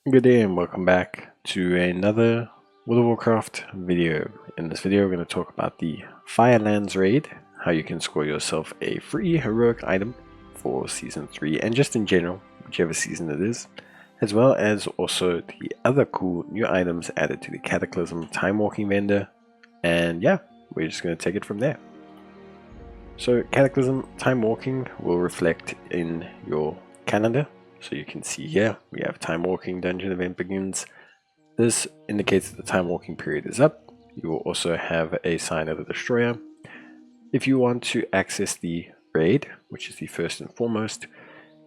Good day and welcome back to another World of Warcraft video. In this video we're going to talk about the Firelands Raid, how you can score yourself a free heroic item for Season 3 and just in general, whichever season it is, as well as also the other cool new items added to the Cataclysm Timewalking vendor, and yeah, we're just going to take it from there. So Cataclysm Timewalking will reflect in your calendar. So you can see here, we have time walking dungeon event begins. This indicates that the time walking period is up. You will also have a sign of the destroyer. If you want to access the raid, which is the first and foremost,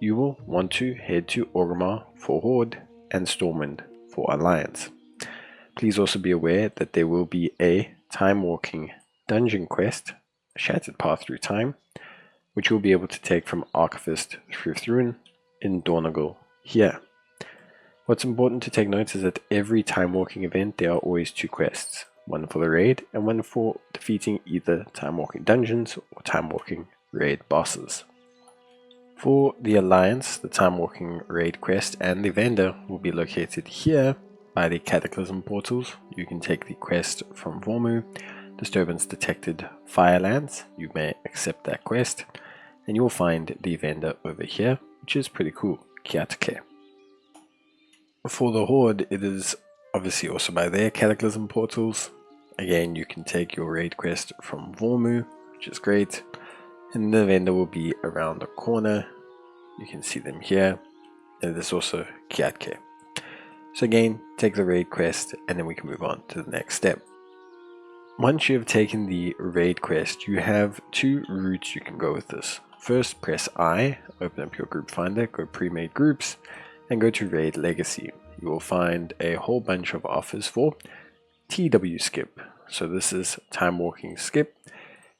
you will want to head to Orgrimmar for Horde and Stormwind for Alliance. Please also be aware that there will be a time walking dungeon quest, a Shattered Path Through Time, which you'll be able to take from Archivist through Thrun in Dornagal here. What's important to take note is that every time walking event there are always two quests, one for the raid and one for defeating either time walking dungeons or time walking raid bosses. For the Alliance, the time walking raid quest and the vendor will be located here by the Cataclysm portals. You can take the quest from Vormu, Disturbance Detected Firelands. You may accept that quest and you will find the vendor over here, which is pretty cool, Kiatake. For the Horde, it is obviously also by their Cataclysm portals. Again, you can take your raid quest from Vormu, which is great, and the vendor will be around the corner. You can see them here, and there's also Kiatake. So again, take the raid quest, and then we can move on to the next step. Once you have taken the raid quest, you have two routes you can go with this. First, press I, open up your group finder, go pre-made groups, and go to Raid Legacy. You will find a whole bunch of offers for TW Skip. So this is Time Walking Skip.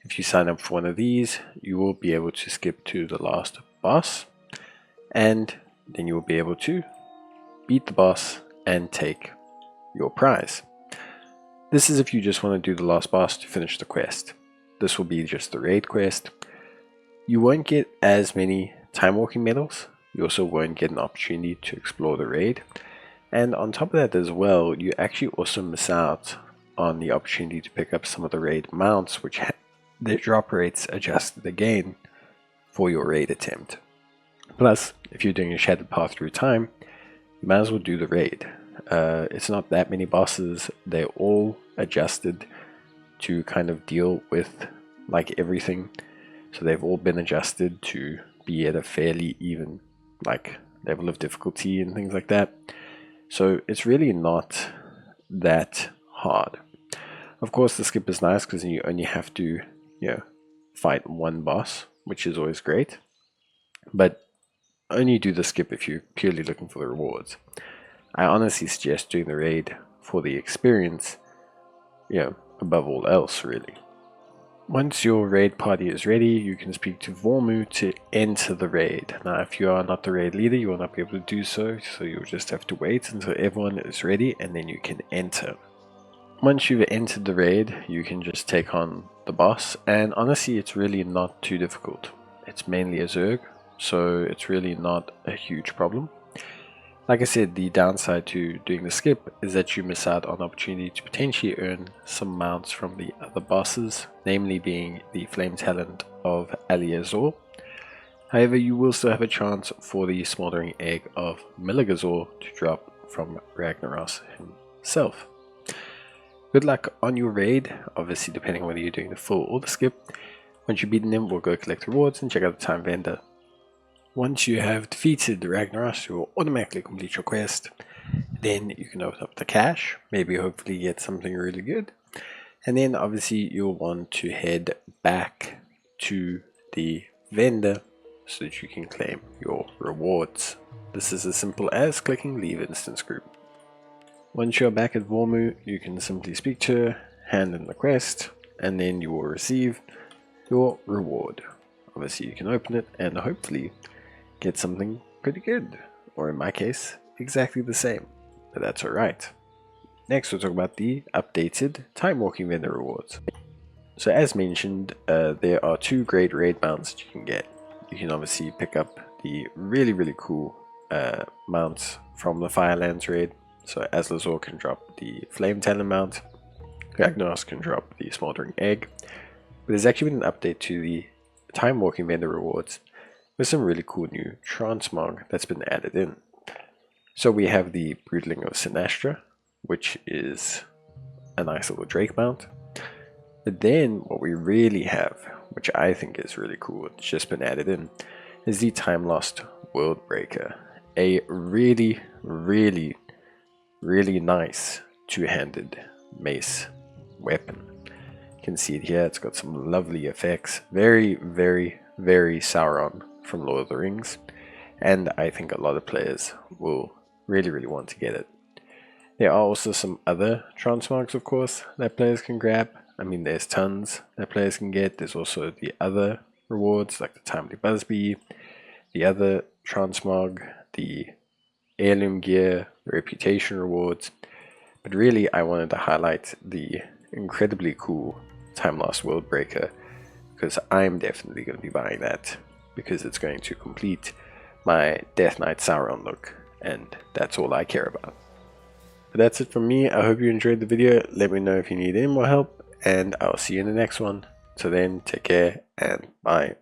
If you sign up for one of these, you will be able to skip to the last boss, and then you will be able to beat the boss and take your prize. This is if you just want to do the last boss to finish the quest. This will be just the raid quest. You won't get as many time walking medals. You also won't get an opportunity to explore the raid. And on top of that as well, you actually also miss out on the opportunity to pick up some of the raid mounts, which their drop rates adjusted again for your raid attempt. Plus, if you're doing a Shattered Path Through Time, you might as well do the raid. It's not that many bosses. They're all adjusted to kind of deal with like everything. So they've all been adjusted to be at a fairly even like level of difficulty and things like that. So it's really not that hard. Of course, the skip is nice because you only have to, fight one boss, which is always great. But only do the skip if you're purely looking for the rewards. I honestly suggest doing the raid for the experience, above all else, really. Once your raid party is ready, you can speak to Vormu to enter the raid. Now, if you are not the raid leader, you will not be able to do so, so you'll just have to wait until everyone is ready and then you can enter. Once you've entered the raid, you can just take on the boss, and honestly, it's really not too difficult. It's mainly a Zerg, so it's really not a huge problem. Like I said, the downside to doing the skip is that you miss out on the opportunity to potentially earn some mounts from the other bosses, namely being the Flame Talent of Aliazor. However, you will still have a chance for the Smoldering Egg of Milligazor to drop from Ragnaros himself. Good luck on your raid, obviously depending on whether you're doing the full or the skip. Once you've beaten them, we'll go collect rewards and check out the time vendor. Once you have defeated the Ragnaros, you will automatically complete your quest. Then you can open up the cache, maybe hopefully get something really good. And then obviously you'll want to head back to the vendor so that you can claim your rewards. This is as simple as clicking Leave Instance Group. Once you're back at Vormu, you can simply speak to her, hand in the quest, and then you will receive your reward. Obviously you can open it and hopefully get something pretty good, or in my case, exactly the same, but that's alright. Next we'll talk about the updated Time Walking vendor rewards. So as mentioned, there are two great raid mounts that you can get. You can obviously pick up the really cool mounts from the Firelands Raid. So Azlazor can drop the Flame Talon mount, Ragnaros can drop the Smoldering Egg. But there's actually been an update to the Timewalking vendor rewards with some really cool new Transmog that's been added in. So we have the Broodling of Sinastra, which is a nice little Drake mount. But then what we really have, which I think is really cool, it's just been added in, is the Time Lost Worldbreaker. A really, really, really nice two-handed mace weapon. You can see it here, it's got some lovely effects. Very, very, very Sauron from Lord of the Rings. And I think a lot of players will really, really want to get it. There are also some other Transmogs, of course, that players can grab. I mean, there's tons that players can get. There's also the other rewards, like the Timely Busby, the other Transmog, the Heirloom Gear, the Reputation rewards. But really, I wanted to highlight the incredibly cool Time Lost Worldbreaker, because I'm definitely going to be buying that, because it's going to complete my Death Knight Sauron look, and that's all I care about. But that's it from me. I hope you enjoyed the video. Let me know if you need any more help, and I'll see you in the next one. Till then, take care and bye.